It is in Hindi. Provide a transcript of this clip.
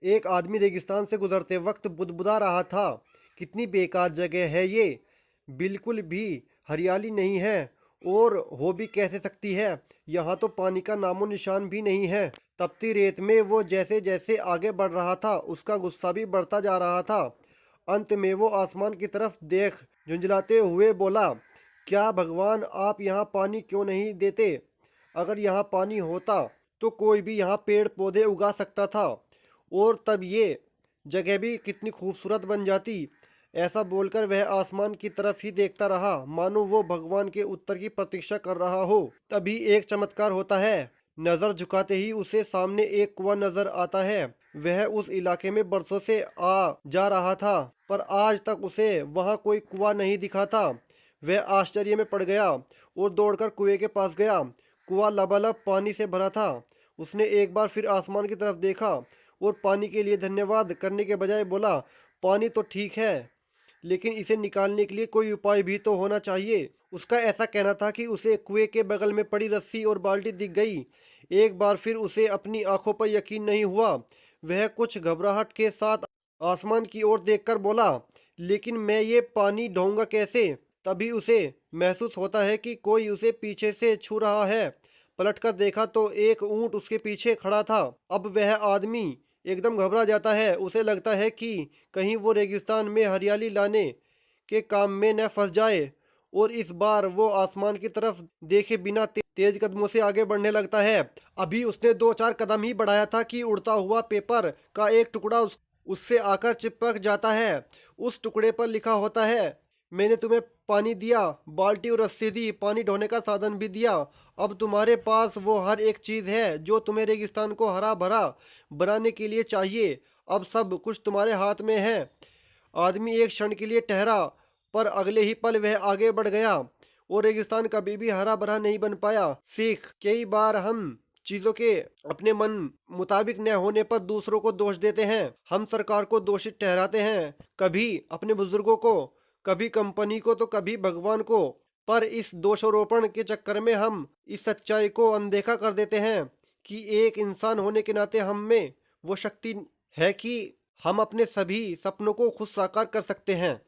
एक आदमी रेगिस्तान से गुजरते वक्त बुदबुदा रहा था, कितनी बेकार जगह है ये। बिल्कुल भी हरियाली नहीं है, और हो भी कैसे सकती है। यहाँ तो पानी का नामो निशान भी नहीं है। तपती रेत में वो जैसे जैसे आगे बढ़ रहा था, उसका गुस्सा भी बढ़ता जा रहा था। अंत में वो आसमान की तरफ देख झुंझलाते हुए बोला, क्या भगवान, आप यहाँ पानी क्यों नहीं देते? अगर यहाँ पानी होता तो कोई भी यहाँ पेड़ पौधे उगा सकता था, और तब ये जगह भी कितनी खूबसूरत बन जाती। ऐसा बोलकर वह आसमान की तरफ ही देखता रहा, मानो वो भगवान के उत्तर की प्रतीक्षा कर रहा हो। तभी एक चमत्कार होता है। नजर झुकाते ही उसे सामने एक कुआं नजर आता है। वह उस इलाके में बरसों से आ जा रहा था, पर आज तक उसे वहां कोई कुआं नहीं दिखा था। वह आश्चर्य में पड़ गया और दौड़कर कुएं के पास गया। कुआं लबालब पानी से भरा था। उसने एक बार फिर आसमान की तरफ देखा और पानी के लिए धन्यवाद करने के बजाय बोला, पानी तो ठीक है, लेकिन इसे निकालने के लिए कोई उपाय भी तो होना चाहिए। उसका ऐसा कहना था कि उसे कुएं के बगल में पड़ी रस्सी और बाल्टी दिख गई। एक बार फिर उसे अपनी आंखों पर यकीन नहीं हुआ। वह कुछ घबराहट के साथ आसमान की ओर देखकर बोला, लेकिन मैं ये पानी ढोऊंगा कैसे? तभी उसे महसूस होता है कि कोई उसे पीछे से छू रहा है। पलटकर देखा तो एक ऊंट उसके पीछे खड़ा था। अब वह आदमी एकदम घबरा जाता है। उसे लगता है कि कहीं वो रेगिस्तान में हरियाली लाने के काम में न फंस जाए, और इस बार वो आसमान की तरफ देखे बिना तेज कदमों से आगे बढ़ने लगता है। अभी उसने दो चार कदम ही बढ़ाया था कि उड़ता हुआ पेपर का एक टुकड़ा उससे आकर चिपक जाता है। उस टुकड़े पर लिखा होता है, मैंने तुम्हें पानी दिया, बाल्टी और रस्सी दी, पानी ढोने का साधन भी दिया। अब तुम्हारे पास वो हर एक चीज है जो तुम्हें रेगिस्तान को हरा भरा बनाने के लिए चाहिए। अब सब कुछ तुम्हारे हाथ में है। आदमी एक क्षण के लिए ठहरा, पर अगले ही पल वह आगे बढ़ गया, और रेगिस्तान कभी भी हरा भरा नहीं बन पाया। सीख, कई बार हम चीजों के अपने मन मुताबिक न होने पर दूसरों को दोष देते हैं। हम सरकार को दोषित ठहराते हैं, कभी अपने बुजुर्गों को, कभी कंपनी को, तो कभी भगवान को। पर इस दोषारोपण के चक्कर में हम इस सच्चाई को अनदेखा कर देते हैं कि एक इंसान होने के नाते हम में वो शक्ति है कि हम अपने सभी सपनों को खुद साकार कर सकते हैं।